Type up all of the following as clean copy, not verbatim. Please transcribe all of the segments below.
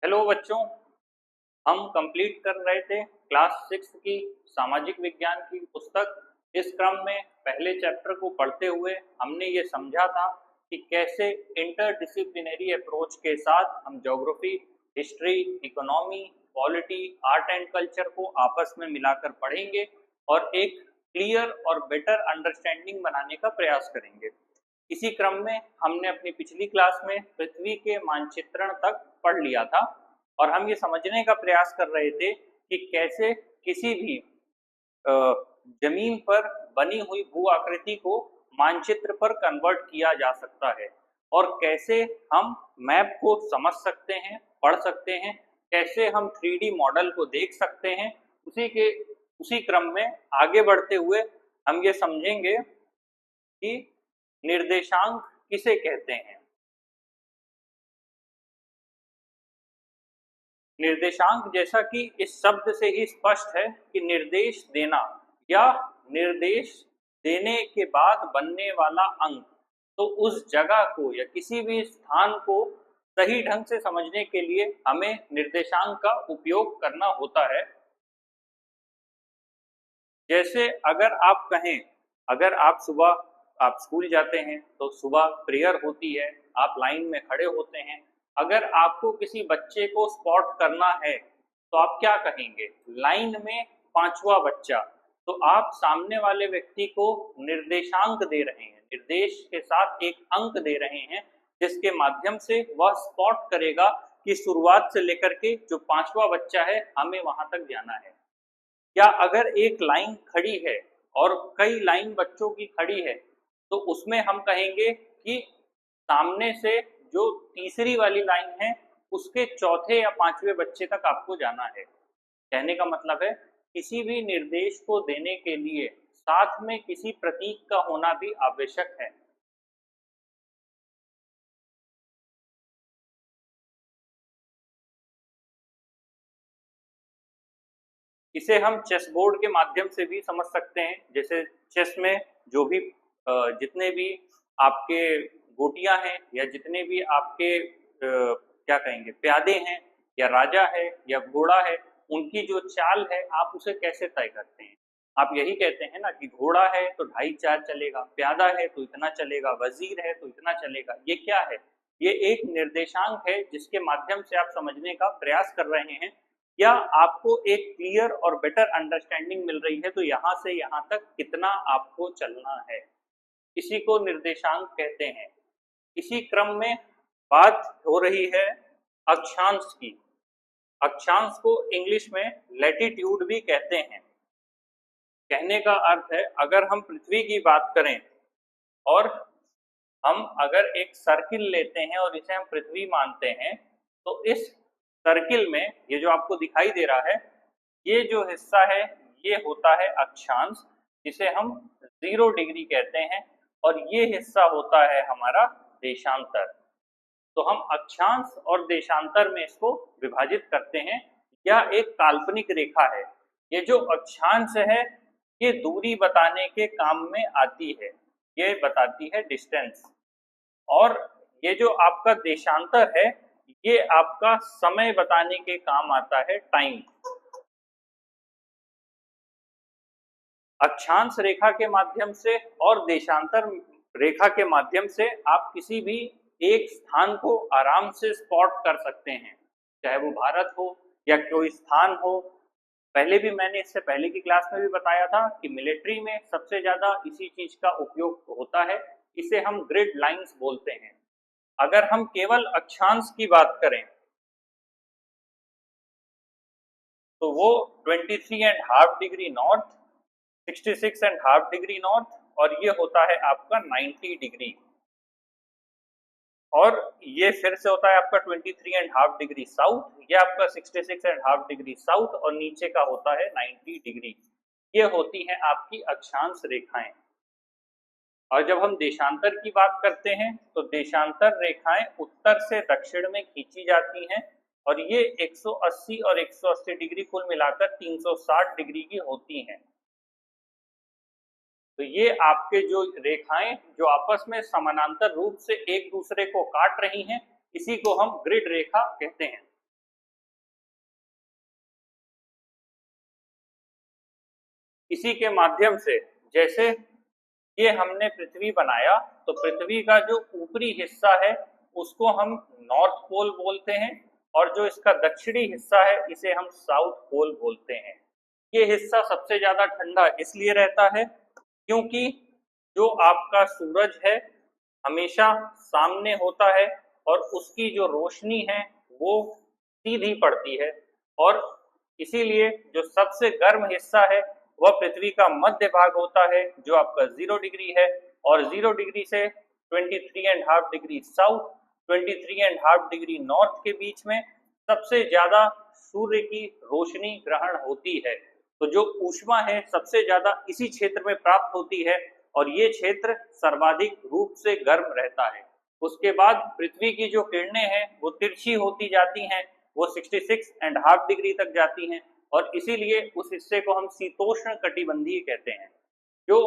Hello बच्चों। हम complete कर रहे थे क्लास 6 की सामाजिक विज्ञान की पुस्तक। इस क्रम में पहले चैप्टर को पढ़ते हुए हमने ये समझा था कि कैसे इंटरडिसिप्लिनरी अप्रोच के साथ हम geography, history, economy, polity, art and culture को आपस में मिलाकर पढ़ेंगे और एक क्लियर और बेटर अंडरस्टैंडिंग बनाने का प्रयास करेंगे। इसी क्रम में हमने अपनी पिछली क्लास में पृथ्वी के मानचित्रण तक पढ़ लिया था और हम ये समझने का प्रयास कर रहे थे कि कैसे किसी भी जमीन पर बनी हुई भू आकृति को मानचित्र पर कन्वर्ट किया जा सकता है और कैसे हम मैप को समझ सकते हैं, पढ़ सकते हैं, कैसे हम 3D मॉडल को देख सकते हैं। उसी क्रम में आगे बढ़ते हुए हम ये समझेंगे कि निर्देशांक किसे कहते हैं। निर्देशांक, जैसा कि इस शब्द से ही स्पष्ट है कि निर्देश देना या निर्देश देने के बाद बनने वाला अंक, तो उस जगह को या किसी भी स्थान को सही ढंग से समझने के लिए हमें निर्देशांक का उपयोग करना होता है। जैसे अगर आप कहें, अगर आप सुबह आप स्कूल जाते हैं तो सुबह प्रेयर होती है, आप लाइन में खड़े होते हैं। अगर आपको किसी बच्चे को स्पॉट करना है तो आप क्या कहेंगे? लाइन में पांचवा बच्चा। तो आप सामने वाले व्यक्ति को निर्देशांक दे रहे हैं, निर्देश के साथ एक अंक दे रहे हैं जिसके माध्यम से वह स्पॉट करेगा कि शुरुआत से लेकर के जो पांचवा बच्चा है हमें वहां तक जाना है। या अगर एक लाइन खड़ी है और कई लाइन बच्चों की खड़ी है तो उसमें हम कहेंगे कि सामने से जो तीसरी वाली लाइन है उसके चौथे या पांचवें बच्चे तक आपको जाना है। कहने का मतलब है किसी भी निर्देश को देने के लिए साथ में किसी प्रतीक का होना भी आवश्यक है। इसे हम चेस बोर्ड के माध्यम से भी समझ सकते हैं। जैसे चेस में जो भी जितने भी आपके गोटियां हैं या जितने भी आपके क्या कहेंगे प्यादे हैं या राजा है या घोड़ा है, उनकी जो चाल है आप उसे कैसे तय करते हैं? आप यही कहते हैं ना कि घोड़ा है तो 2.5-4 चलेगा, प्यादा है तो इतना चलेगा, वजीर है तो इतना चलेगा। ये क्या है? ये एक निर्देशांक है जिसके माध्यम से आप समझने का प्रयास कर रहे हैं या आपको एक क्लियर और बेटर अंडरस्टैंडिंग मिल रही है तो यहाँ से यहाँ तक कितना आपको चलना है, इसी को निर्देशांक कहते हैं। इसी क्रम में बात हो रही है अक्षांश की। अक्षांश को इंग्लिश में लैटिट्यूड भी कहते हैं। कहने का अर्थ है अगर हम पृथ्वी की बात करें और हम अगर एक सर्किल लेते हैं और इसे हम पृथ्वी मानते हैं तो इस सर्किल में ये जो आपको दिखाई दे रहा है, ये जो हिस्सा है ये होता है अक्षांश, जिसे हम 0 डिग्री कहते हैं, और ये हिस्सा होता है हमारा देशांतर। तो हम अक्षांश और देशांतर में इसको विभाजित करते हैं। यह एक काल्पनिक रेखा है। ये जो अक्षांश है ये दूरी बताने के काम में आती है, ये बताती है डिस्टेंस। और ये जो आपका देशांतर है ये आपका समय बताने के काम आता है, टाइम। अक्षांश रेखा के माध्यम से और देशांतर रेखा के माध्यम से आप किसी भी एक स्थान को आराम से स्पॉट कर सकते हैं, चाहे वो भारत हो या कोई स्थान हो। पहले भी मैंने इससे पहले की क्लास में भी बताया था कि मिलिट्री में सबसे ज्यादा इसी चीज का उपयोग होता है। इसे हम ग्रिड लाइंस बोलते हैं। अगर हम केवल अक्षांश की बात करें तो वो 23.5 डिग्री नॉर्थ, 66.5 डिग्री नॉर्थ, और ये होता है आपका 90 डिग्री, और ये फिर से होता है आपका 23.5 डिग्री साउथ, ये आपका 66.5 डिग्री साउथ, और नीचे का होता है 90 डिग्री। ये होती हैं आपकी अक्षांश रेखाएं। और जब हम देशांतर की बात करते हैं तो देशांतर रेखाएं उत्तर से दक्षिण में खींची जाती हैं और ये 180 और 180 डिग्री कुल मिलाकर 360 डिग्री की होती हैं। तो ये आपके जो रेखाएं जो आपस में समानांतर रूप से एक दूसरे को काट रही हैं, इसी को हम ग्रिड रेखा कहते हैं। इसी के माध्यम से, जैसे ये हमने पृथ्वी बनाया तो पृथ्वी का जो ऊपरी हिस्सा है उसको हम नॉर्थ पोल बोलते हैं और जो इसका दक्षिणी हिस्सा है इसे हम साउथ पोल बोलते हैं। ये हिस्सा सबसे ज्यादा ठंडा इसलिए रहता है क्योंकि जो आपका सूरज है हमेशा सामने होता है और उसकी जो रोशनी है वो सीधी पड़ती है, और इसीलिए जो सबसे गर्म हिस्सा है वह पृथ्वी का मध्य भाग होता है जो आपका 0 डिग्री है, और 0 डिग्री से 23.5 डिग्री साउथ, 23.5 डिग्री नॉर्थ के बीच में सबसे ज्यादा सूर्य की रोशनी ग्रहण होती है। तो जो ऊष्मा है सबसे ज्यादा इसी क्षेत्र में प्राप्त होती है और ये क्षेत्र सर्वाधिक रूप से गर्म रहता है। उसके बाद पृथ्वी की जो किरणें हैं वो तिरछी होती जाती हैं, वो 66.5 डिग्री तक जाती हैं और इसीलिए उस हिस्से को हम शीतोष्ण कटिबंधीय कहते हैं। जो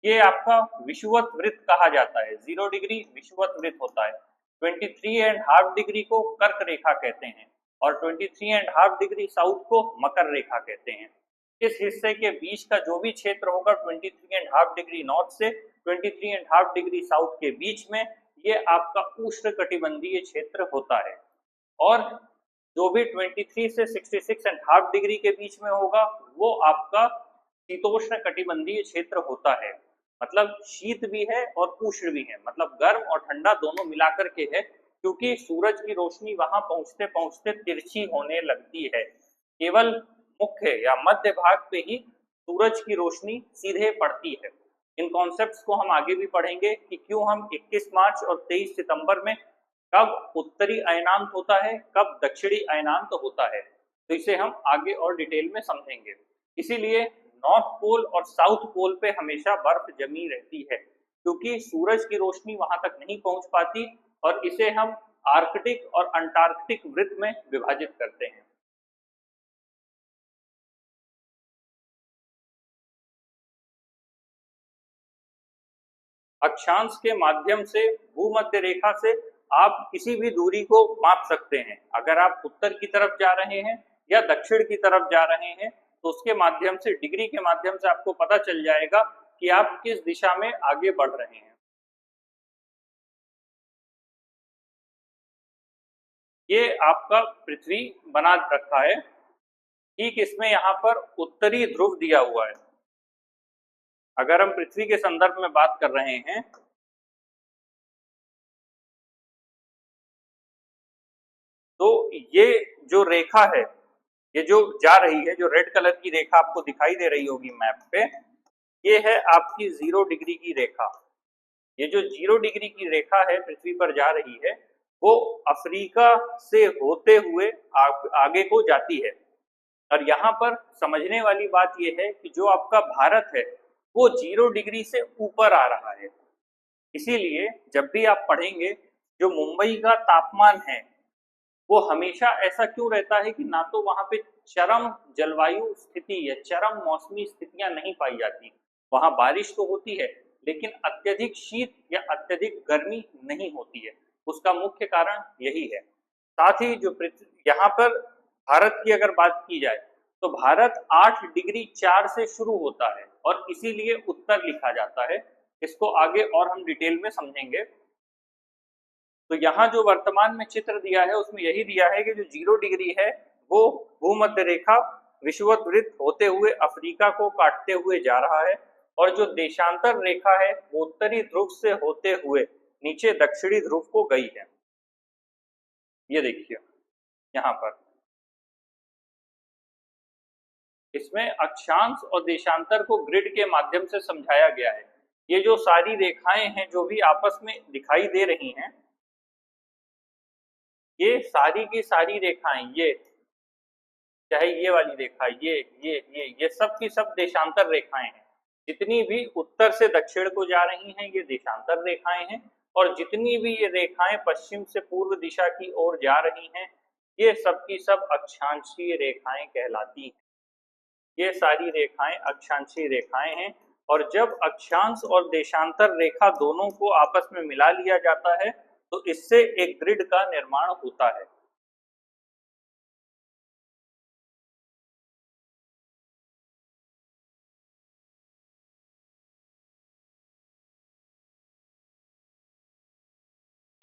ये आपका विषुवत वृत्त कहा जाता है, 0 डिग्री विषुवत वृत्त होता है, 23.5 डिग्री को कर्क रेखा कहते हैं और 23.5 डिग्री साउथ को मकर रेखा कहते हैं। इस हिस्से के बीच का जो भी क्षेत्र होगा 23.5 डिग्री नॉर्थ से 23.5 डिग्री साउथ के बीच में, ये आपका उष्ण कटिबंधीय क्षेत्र होता है। और जो भी 23 से 66.5 डिग्री के बीच में होगा वो आपका शीतोष्ण कटिबंधीय क्षेत्र होता है। मतलब शीत भी है और उष्ण भी है, मतलब गर्म और ठंडा दोनों मिलाकर के है, क्योंकि सूरज की रोशनी वहां पहुंचते पहुंचते तिरछी होने लगती है। केवल मुख्य या मध्य भाग पे ही सूरज की रोशनी सीधे पड़ती है। इन कॉन्सेप्ट्स को हम आगे भी पढ़ेंगे कि क्यों हम 21 मार्च और 23 सितंबर में कब उत्तरी अयनांत होता है, कब दक्षिणी अयनांत होता है, तो इसे हम आगे और डिटेल में समझेंगे। इसीलिए नॉर्थ पोल और साउथ पोल पे हमेशा बर्फ जमी रहती है क्योंकि सूरज की रोशनी वहां तक नहीं पहुंच पाती, और इसे हम आर्कटिक और अंटार्कटिक वृत्त में विभाजित करते हैं। अक्षांश के माध्यम से भूमध्य रेखा से आप किसी भी दूरी को माप सकते हैं। अगर आप उत्तर की तरफ जा रहे हैं या दक्षिण की तरफ जा रहे हैं तो उसके माध्यम से, डिग्री के माध्यम से आपको पता चल जाएगा कि आप किस दिशा में आगे बढ़ रहे हैं। ये आपका पृथ्वी बना रखा है, ठीक इसमें यहाँ पर उत्तरी ध्रुव दिया हुआ है। अगर हम पृथ्वी के संदर्भ में बात कर रहे हैं तो ये जो रेखा है, ये जो जा रही है, जो रेड कलर की रेखा आपको दिखाई दे रही होगी मैप पे, ये है आपकी 0 डिग्री की रेखा। ये जो 0 डिग्री की रेखा है पृथ्वी पर जा रही है वो अफ्रीका से होते हुए आगे को जाती है। और यहाँ पर समझने वाली बात यह है कि जो आपका भारत है वो 0 डिग्री से ऊपर आ रहा है। इसीलिए जब भी आप पढ़ेंगे जो मुंबई का तापमान है वो हमेशा ऐसा क्यों रहता है कि ना तो वहां पे चरम जलवायु स्थिति या चरम मौसमी स्थितियां नहीं पाई जाती, वहां बारिश तो होती है लेकिन अत्यधिक शीत या अत्यधिक गर्मी नहीं होती है। उसका मुख्य कारण यही है। साथ ही जो यहाँ पर भारत की अगर बात की जाए तो भारत 8 डिग्री 4 से शुरू होता है और इसीलिए उत्तर लिखा जाता है। इसको आगे और हम डिटेल में समझेंगे। तो यहाँ जो वर्तमान में चित्र दिया है उसमें यही दिया है कि जो 0 डिग्री है वो भूमध्य रेखा विषुवत वृत्त होते हुए अफ्रीका को काटते हुए जा रहा है, और जो देशांतर रेखा है वो उत्तरी ध्रुव से होते हुए नीचे दक्षिणी ध्रुव को गई है। ये देखिए यहाँ पर इसमें अक्षांश और देशांतर को ग्रिड के माध्यम से समझाया गया है। ये जो सारी रेखाएं हैं जो भी आपस में दिखाई दे रही हैं, ये सारी की सारी रेखाएं, ये चाहे ये वाली रेखा, ये सब की सब देशांतर रेखाएं हैं। जितनी भी उत्तर से दक्षिण को जा रही हैं ये देशांतर रेखाएं हैं, और जितनी भी ये रेखाएं पश्चिम से पूर्व दिशा की ओर जा रही हैं ये सब की सब अक्षांशीय रेखाएं कहलाती हैं। ये सारी रेखाएं अक्षांशीय रेखाएं हैं, और जब अक्षांश और देशांतर रेखा दोनों को आपस में मिला लिया जाता है तो इससे एक ग्रिड का निर्माण होता है।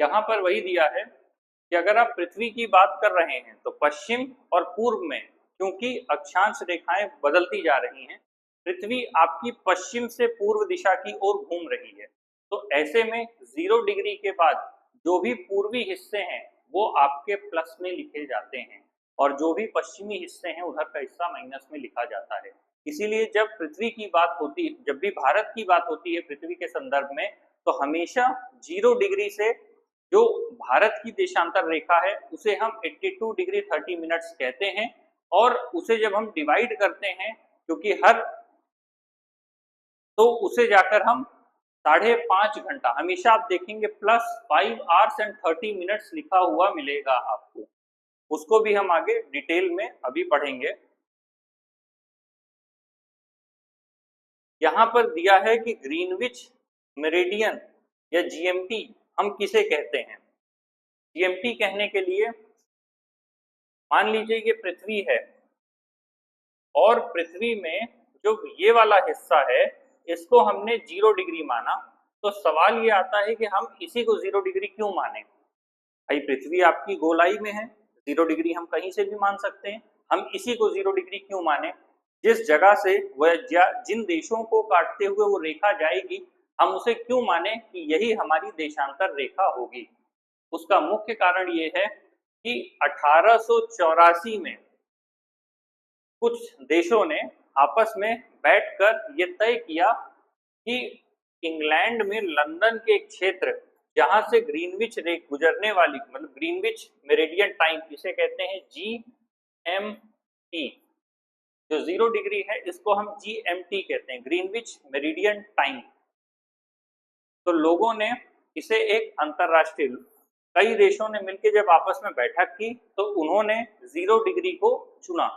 यहाँ पर वही दिया है कि अगर आप पृथ्वी की बात कर रहे हैं तो पश्चिम और पूर्व में, क्योंकि अक्षांश रेखाएं बदलती जा रही हैं, पृथ्वी आपकी पश्चिम से पूर्व दिशा की ओर घूम रही है। तो ऐसे में 0 डिग्री के बाद जो भी पूर्वी हिस्से हैं वो आपके प्लस में लिखे जाते हैं, और जो भी पश्चिमी हिस्से हैं उधर का हिस्सा माइनस में लिखा जाता है। इसीलिए जब पृथ्वी की बात होती है, जब भी भारत की बात होती है पृथ्वी के संदर्भ में, तो हमेशा 0 डिग्री से जो भारत की देशांतर रेखा है उसे हम 82 डिग्री 30 मिनट्स कहते हैं, और उसे जब हम डिवाइड करते हैं, क्योंकि तो उसे जाकर हम 5.5 घंटा, हमेशा आप देखेंगे +5 आवर्स एंड 30 मिनट्स लिखा हुआ मिलेगा आपको। उसको भी हम आगे डिटेल में अभी पढ़ेंगे। यहाँ पर दिया है कि ग्रीनविच मेरिडियन या जीएमटी हम किसे कहते हैं। जीएमटी कहने के लिए मान लीजिए ये पृथ्वी है, और पृथ्वी में जो ये वाला हिस्सा है इसको हमने 0 डिग्री माना, तो सवाल ये आता है कि हम इसी को 0 डिग्री क्यों माने। भाई पृथ्वी आपकी गोलाई में है, 0 डिग्री हम कहीं से भी मान सकते हैं, हम इसी को 0 डिग्री क्यों माने। जिस जगह से वह जिन देशों को काटते हुए वो रेखा जाएगी, हम उसे क्यों माने कि यही हमारी देशांतर रेखा होगी। उसका मुख्य कारण ये है कि 1884 में कुछ देशों ने आपस में बैठकर ये तय किया कि इंग्लैंड में लंदन के एक क्षेत्र जहां से ग्रीनविच रेख गुजरने वाली, मतलब ग्रीनविच मेरिडियन टाइम इसे कहते हैं GMT, जो 0 डिग्री है इसको हम GMT कहते हैं, ग्रीनविच मेरिडियन टाइम। तो लोगों ने इसे एक अंतरराष्ट्रीय, कई देशों ने मिलकर जब आपस में बैठक की तो उन्होंने 0 डिग्री को चुना।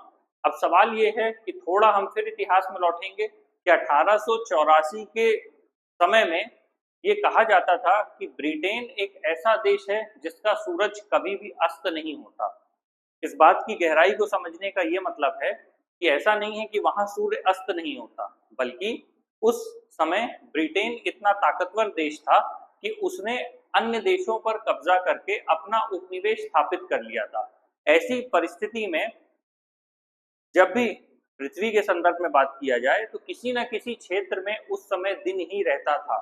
अब सवाल ये है कि थोड़ा हम फिर इतिहास में लौटेंगे कि 1884 के समय में ये कहा जाता था कि ब्रिटेन एक ऐसा देश है जिसका सूरज कभी भी अस्त नहीं होता। इस बात की गहराई को समझने का ये मतलब है कि ऐसा नहीं है कि वहां सूर्य अस्त नहीं होता, बल्कि उस समय ब्रिटेन इतना ताकतवर देश था कि उसने अन्य देशों पर कब्जा करके अपना उपनिवेश स्थापित कर लिया था। ऐसी परिस्थिति में जब भी पृथ्वी के संदर्भ में बात किया जाए तो किसी न किसी क्षेत्र में उस समय दिन ही रहता था।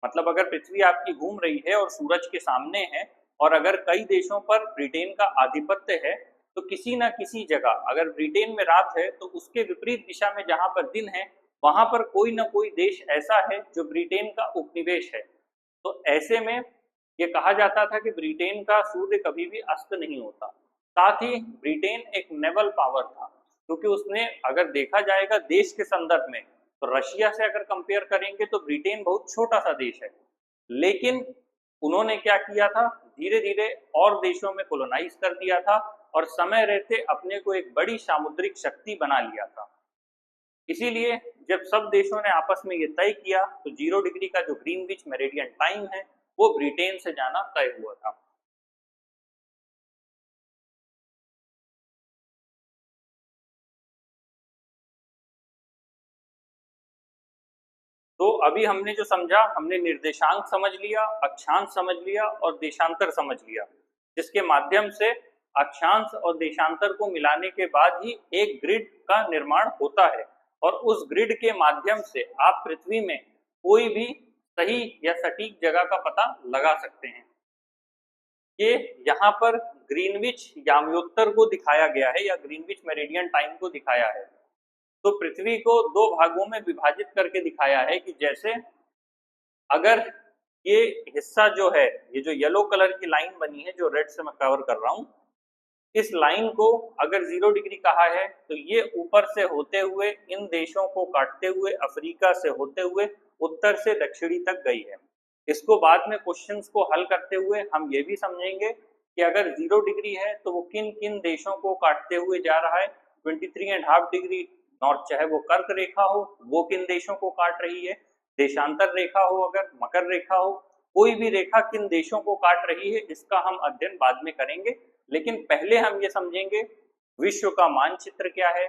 मतलब अगर पृथ्वी आपकी घूम रही है और सूरज के सामने है, और अगर कई देशों पर ब्रिटेन का आधिपत्य है, तो किसी न किसी जगह अगर ब्रिटेन में रात है तो उसके विपरीत दिशा में जहां पर दिन है वहां पर कोई न कोई देश ऐसा है जो ब्रिटेन का उपनिवेश है। तो ऐसे में ये कहा जाता था कि ब्रिटेन का सूर्य कभी भी अस्त नहीं होता। साथ ही ब्रिटेन एक नेवल पावर था, क्योंकि उसने, अगर देखा जाएगा देश के संदर्भ में, तो रशिया से अगर कंपेयर करेंगे तो ब्रिटेन बहुत छोटा सा देश है, लेकिन उन्होंने क्या किया था, धीरे धीरे और देशों में कोलोनाइज कर दिया था और समय रहते अपने को एक बड़ी सामुद्रिक शक्ति बना लिया था। इसीलिए जब सब देशों ने आपस में ये तय किया तो 0 डिग्री का जो ग्रीनविच मेरिडियन टाइम है वो ब्रिटेन से जाना तय हुआ था। तो अभी हमने जो समझा, हमने निर्देशांक समझ लिया, अक्षांश समझ लिया और देशांतर समझ लिया, जिसके माध्यम से अक्षांश और देशांतर को मिलाने के बाद ही एक ग्रिड का निर्माण होता है, और उस ग्रिड के माध्यम से आप पृथ्वी में कोई भी सही या सटीक जगह का पता लगा सकते हैं। ये यहाँ पर ग्रीनविच याम्योत्तर को दिखाया गया है या ग्रीनविच मेरिडियन टाइम को दिखाया है। तो पृथ्वी को 2 भागों में विभाजित करके दिखाया है कि जैसे अगर ये हिस्सा जो है, ये जो येलो कलर की लाइन बनी है जो रेड से मैं कवर कर रहा हूं, इस लाइन को अगर 0 डिग्री कहा है तो ये ऊपर से होते हुए इन देशों को काटते हुए अफ्रीका से होते हुए उत्तर से दक्षिणी तक गई है। इसको बाद में क्वेश्चंस को हल करते हुए हम ये भी समझेंगे कि अगर 0 डिग्री है तो वो किन किन देशों को काटते हुए जा रहा है। 23.5 डिग्री नॉर्थ, चाहे वो कर्क रेखा हो, वो किन देशों को काट रही है। देशांतर रेखा हो, अगर मकर रेखा हो, कोई भी रेखा किन देशों को काट रही है, इसका हम अध्ययन बाद में करेंगे। लेकिन पहले हम ये समझेंगे विश्व का मानचित्र क्या है,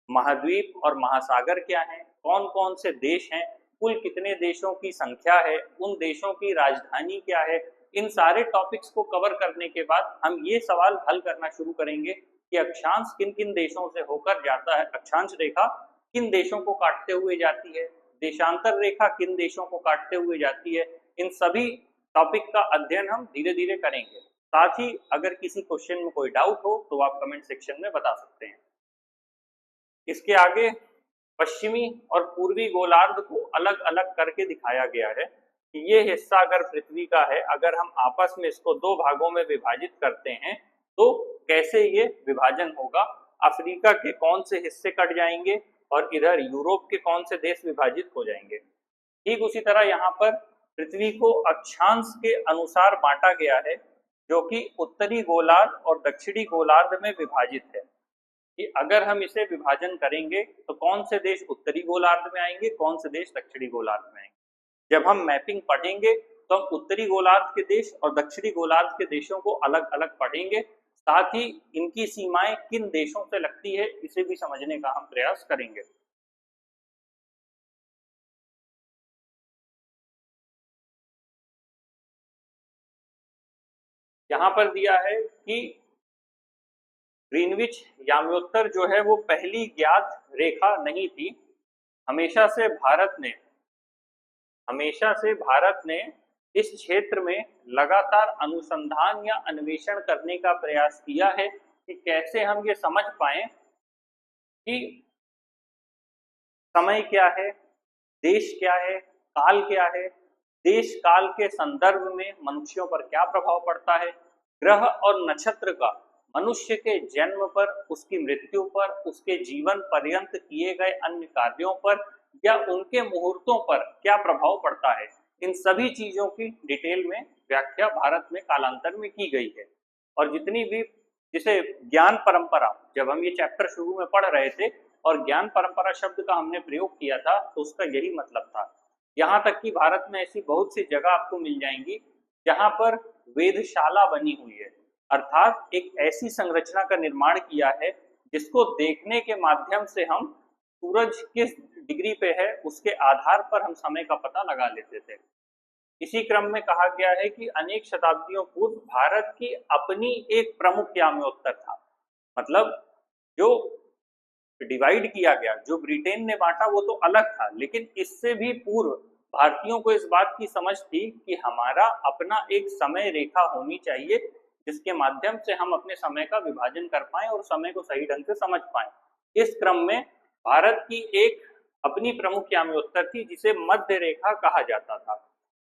महाद्वीप और महासागर क्या है, कौन कौन से देश हैं, कुल कितने देशों की संख्या है, उन देशों की राजधानी क्या है, इन सारे टॉपिक्स को कवर करने के बाद हम ये सवाल हल करना शुरू करेंगे कि अक्षांश किन किन देशों से होकर जाता है, अक्षांश रेखा किन देशों को काटते हुए जाती है, देशांतर रेखा किन देशों को काटते हुए जाती है। इन सभी टॉपिक का अध्ययन हम धीरे धीरे करेंगे। साथ ही अगर किसी क्वेश्चन में कोई डाउट हो तो आप कमेंट सेक्शन में बता सकते हैं। इसके आगे पश्चिमी और पूर्वी गोलार्ध को अलग अलग करके दिखाया गया है कि ये हिस्सा अगर पृथ्वी का है, अगर हम आपस में इसको दो भागों में विभाजित करते हैं तो कैसे ये विभाजन होगा, अफ्रीका के कौन से हिस्से कट जाएंगे और इधर यूरोप के कौन से देश विभाजित हो जाएंगे। ठीक उसी तरह यहाँ पर पृथ्वी को अक्षांश के अनुसार बांटा गया है, जो कि उत्तरी गोलार्ध और दक्षिणी गोलार्ध में विभाजित है कि अगर हम इसे विभाजन करेंगे तो कौन से देश उत्तरी गोलार्ध में आएंगे, कौन से देश दक्षिणी गोलार्ध में आएंगे। जब हम मैपिंग पढ़ेंगे तो हम उत्तरी गोलार्ध के देश और दक्षिणी गोलार्ध के देशों को अलग अलग पढ़ेंगे, साथ ही इनकी सीमाएं किन देशों से लगती है इसे भी समझने का हम प्रयास करेंगे। यहाँ पर दिया है कि ग्रीनविच याम्योत्तर जो है वो पहली ज्ञात रेखा नहीं थी। हमेशा से भारत ने इस क्षेत्र में लगातार अनुसंधान या अन्वेषण करने का प्रयास किया है कि कैसे हम ये समझ पाए कि समय क्या है, देश क्या है, काल क्या है, देश काल के संदर्भ में मनुष्यों पर क्या प्रभाव पड़ता है, ग्रह और नक्षत्र का मनुष्य के जन्म पर, उसकी मृत्यु पर, उसके जीवन पर्यंत किए गए अन्य कार्यों पर या उनके मुहूर्तों पर क्या प्रभाव पड़ता है। इन सभी चीजों की डिटेल में व्याख्या भारत में कालांतर में की गई है। और जितनी भी जिसे ज्ञान परंपरा, जब हम ये चैप्टर शुरू में पढ़ रहे थे और ज्ञान परंपरा शब्द का हमने प्रयोग किया था तो उसका यही मतलब था। यहाँ तक कि भारत में ऐसी बहुत सी जगह आपको मिल जाएंगी जहाँ पर वेधशाला बनी हुई है, अर्थात एक ऐसी संरचना का निर्माण किया है जिसको देखने के माध्यम से हम सूरज किस डिग्री पे है उसके आधार पर हम समय का पता लगा लेते थे। इसी क्रम में कहा गया है कि अनेक शताब्दियों पूर्व भारत की अपनी एक प्रमुख याम्योत्तर था, मतलब जो डिवाइड किया गया, जो ब्रिटेन ने बांटा वो तो अलग था, लेकिन इससे भी पूर्व भारतीयों को इस बात की समझ थी कि हमारा अपना एक समय रेखा होनी चाहिए जिसके माध्यम से हम अपने समय का विभाजन कर पाएं और समय को सही ढंग से समझ पाएं। इस क्रम में भारत की एक अपनी प्रमुख याम्योत्तर थी जिसे मध्य रेखा कहा जाता था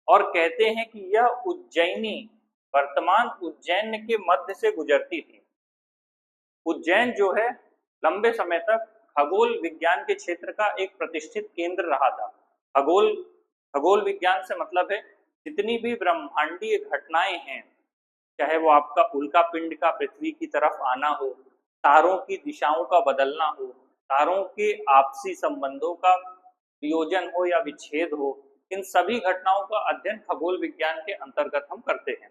और कहते हैं कि यह उज्जैनी, वर्तमान उज्जैन के मध्य से गुजरती थी। उज्जैन जो है लंबे समय तक खगोल विज्ञान के क्षेत्र का एक प्रतिष्ठित केंद्र रहा था। खगोल विज्ञान से मतलब है जितनी भी ब्रह्मांडीय घटनाएं हैं, चाहे वो आपका उल्का पिंड का पृथ्वी की तरफ आना हो, तारों की दिशाओं का बदलना हो, तारों के आपसी संबंधों का वियोजन हो या विच्छेद हो, इन सभी घटनाओं का अध्ययन खगोल विज्ञान के अंतर्गत हम करते हैं।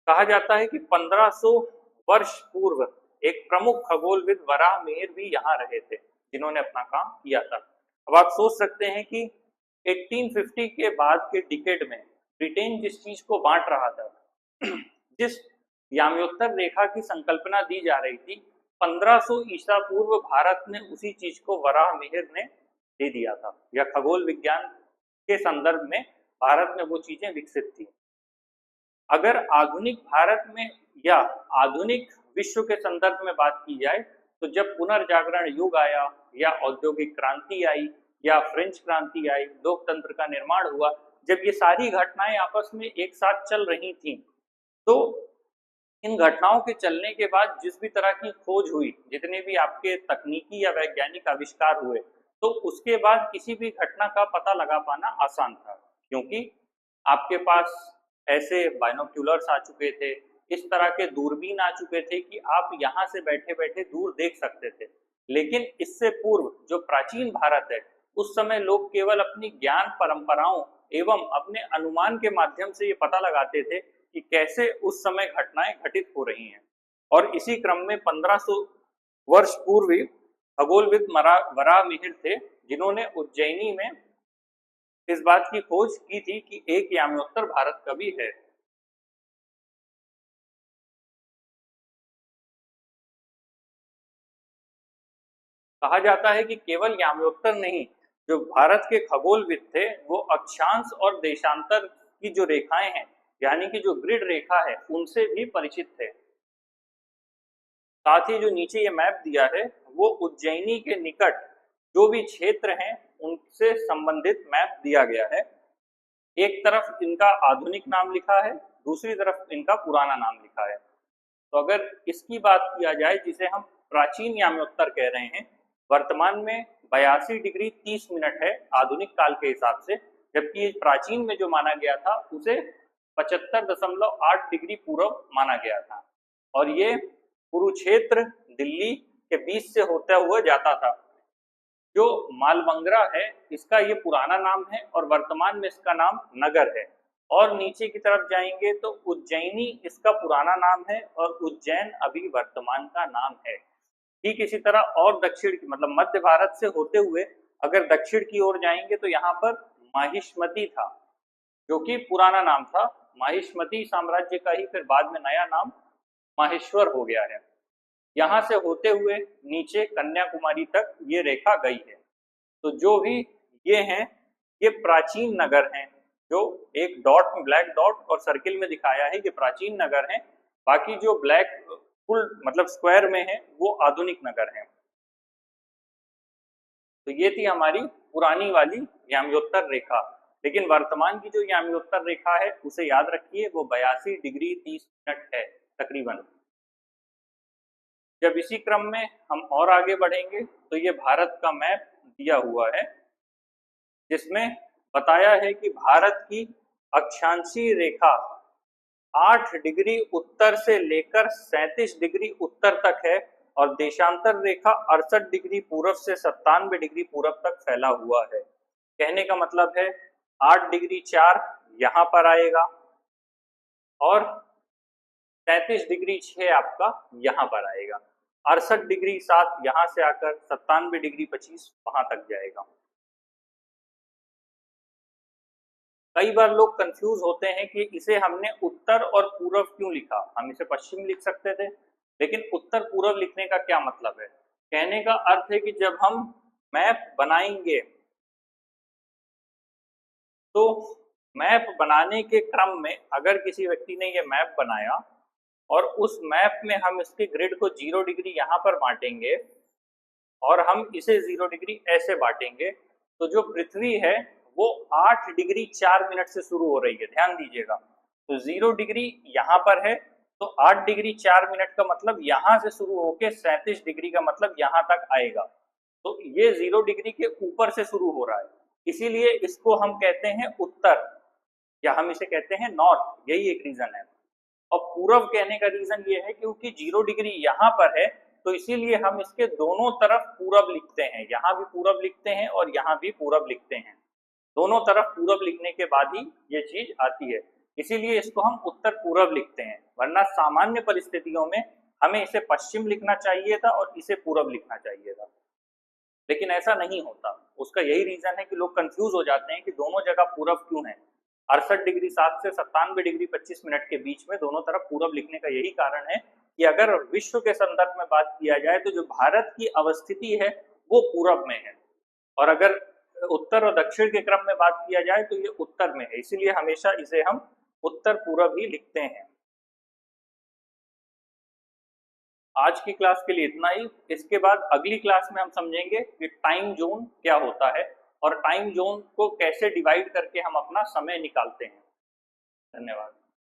कहा जाता है कि 1500 वर्ष पूर्व एक प्रमुख खगोलविद वराहमिहिर भी यहाँ रहे थे जिन्होंने अपना काम किया था। अब आप सोच सकते हैं कि 1850 के बाद के डिकेड में ब्रिटेन जिस चीज को बांट रहा था, जिस याम्योत्तर रेखा की संकल्पना दी जा रही थी, 1500 ईसा पूर्व भारत ने उसी चीज को वराहमिहिर ने दे दिया था, या खगोल विज्ञान के संदर्भ में भारत में वो चीजें विकसित थी। अगर आधुनिक भारत में या आधुनिक विश्व के संदर्भ में बात की जाए तो जब पुनर्जागरण युग आया या औद्योगिक क्रांति आई या फ्रेंच क्रांति आई, लोकतंत्र का निर्माण हुआ, जब ये सारी घटनाएं आपस में एक साथ चल रही थी तो इन घटनाओं के चलने के बाद जिस भी तरह की खोज हुई, जितने भी आपके तकनीकी या वैज्ञानिक आविष्कार हुए, तो उसके बाद किसी भी घटना का पता लगा पाना आसान था, क्योंकि आपके पास ऐसे बाइनोक्यूलर्स आ चुके थे, इस तरह के दूरबीन आ चुके थे कि आप यहाँ से बैठे बैठे दूर देख सकते थे। लेकिन इससे पूर्व जो प्राचीन भारत है, उस समय लोग केवल अपनी ज्ञान परंपराओं एवं अपने अनुमान के माध्यम से ये पता लगाते थे कि कैसे उस समय घटनाएं घटित हो रही हैं। और इसी क्रम में 1500 वर्ष पूर्व खगोलविद वराहमिहिर थे जिन्होंने उज्जैनी में इस बात की खोज की थी कि एक याम्योत्तर भारत का भी है। कहा जाता है कि केवल याम्योत्तर नहीं, जो भारत के खगोलविद थे वो अक्षांश और देशांतर की जो रेखाएं हैं, यानी कि जो ग्रिड रेखा है, उनसे भी परिचित थे। साथ ही जो नीचे ये मैप दिया है वो उज्जैनी के निकट जो भी क्षेत्र हैं उनसे संबंधित मैप दिया गया है। एक तरफ इनका आधुनिक नाम लिखा है, दूसरी तरफ इनका पुराना नाम लिखा है। तो अगर इसकी बात किया जाए, जिसे हम प्राचीन याम्योत्तर कह रहे हैं, वर्तमान में 82 डिग्री 30 मिनट है आधुनिक काल के हिसाब से, जबकि प्राचीन में जो माना गया था उसे 75.8 डिग्री पूर्व माना गया था। और ये कुरुक्षेत्र दिल्ली के बीच से होता हुआ जाता था। जो मालमंगरा है इसका ये पुराना नाम है और वर्तमान में इसका नाम नगर है। और नीचे की तरफ जाएंगे तो उज्जैनी इसका पुराना नाम है और उज्जैन अभी वर्तमान का नाम है। ठीक इसी तरह और दक्षिण मतलब मध्य भारत से होते हुए अगर दक्षिण की ओर जाएंगे तो यहाँ पर माहिष्मती था, जो कि पुराना नाम था। माहिष्मती साम्राज्य का ही फिर बाद में नया नाम माहेश्वर हो गया है। यहाँ से होते हुए नीचे कन्याकुमारी तक ये रेखा गई है। तो जो भी ये हैं ये प्राचीन नगर हैं, जो एक डॉट में ब्लैक डॉट और सर्किल में दिखाया है ये प्राचीन नगर हैं। बाकी जो ब्लैक फुल मतलब स्क्वायर में है वो आधुनिक नगर हैं। तो ये थी हमारी पुरानी वाली याम्योत्तर रेखा। लेकिन वर्तमान की जो याम्योत्तर रेखा है उसे याद रखिए, वो 82 डिग्री 30 मिनट है तकरीबन। जब इसी क्रम में हम और आगे बढ़ेंगे तो ये भारत का मैप दिया हुआ है, जिसमें बताया है कि भारत की अक्षांशीय रेखा 8 डिग्री उत्तर से लेकर 37 डिग्री उत्तर तक है और देशांतर रेखा 68 डिग्री पूर्व से 97 डिग्री पूर्व तक फैला हुआ है। कहने का मतलब है 8 डिग्री 4 यहाँ पर आएगा और 33 डिग्री 6 आपका यहाँ पर आएगा। 68 डिग्री 7 यहाँ से आकर 97 डिग्री 25 वहां तक जाएगा। कई बार लोग कंफ्यूज होते हैं कि इसे हमने उत्तर और पूर्व क्यों लिखा, हम इसे पश्चिम लिख सकते थे, लेकिन उत्तर पूर्व लिखने का क्या मतलब है। कहने का अर्थ है कि जब हम मैप बनाएंगे तो मैप बनाने के क्रम में अगर किसी व्यक्ति ने ये मैप बनाया और उस मैप में हम इसके ग्रिड को 0 डिग्री यहाँ पर बांटेंगे और हम इसे 0 डिग्री ऐसे बांटेंगे, तो जो पृथ्वी है वो 8 डिग्री 4 मिनट से शुरू हो रही है, ध्यान दीजिएगा। तो 0 डिग्री यहाँ पर है तो 8 डिग्री 4 मिनट का मतलब यहाँ से शुरू होकर 37 डिग्री का मतलब यहाँ तक आएगा। तो ये 0 डिग्री के ऊपर से शुरू हो रहा है, इसीलिए इसको हम कहते हैं उत्तर या हम इसे कहते हैं नॉर्थ, यही एक रीजन है। और पूर्व कहने का रीजन ये है क्योंकि 0 डिग्री यहाँ पर है तो इसीलिए हम इसके दोनों तरफ पूरब लिखते हैं, यहाँ भी पूरब लिखते हैं और यहाँ भी पूरब लिखते हैं। दोनों तरफ पूरब लिखने के बाद ही ये चीज आती है, इसीलिए इसको हम उत्तर पूरब लिखते हैं। वरना सामान्य परिस्थितियों में हमें इसे पश्चिम लिखना चाहिए था और इसे पूरब लिखना चाहिए था, लेकिन ऐसा नहीं होता। उसका यही रीजन है कि लोग कंफ्यूज हो जाते हैं कि दोनों जगह पूरब क्यों है। 68 डिग्री 7 से 97 डिग्री 25 मिनट के बीच में दोनों तरफ पूरब लिखने का यही कारण है कि अगर विश्व के संदर्भ में बात किया जाए तो जो भारत की अवस्थिति है वो पूरब में है, और अगर उत्तर और दक्षिण के क्रम में बात किया जाए तो ये उत्तर में है, इसीलिए हमेशा इसे हम उत्तर पूरब ही लिखते हैं। आज की क्लास के लिए इतना ही। इसके बाद अगली क्लास में हम समझेंगे कि टाइम जोन क्या होता है और टाइम जोन को कैसे डिवाइड करके हम अपना समय निकालते हैं। धन्यवाद।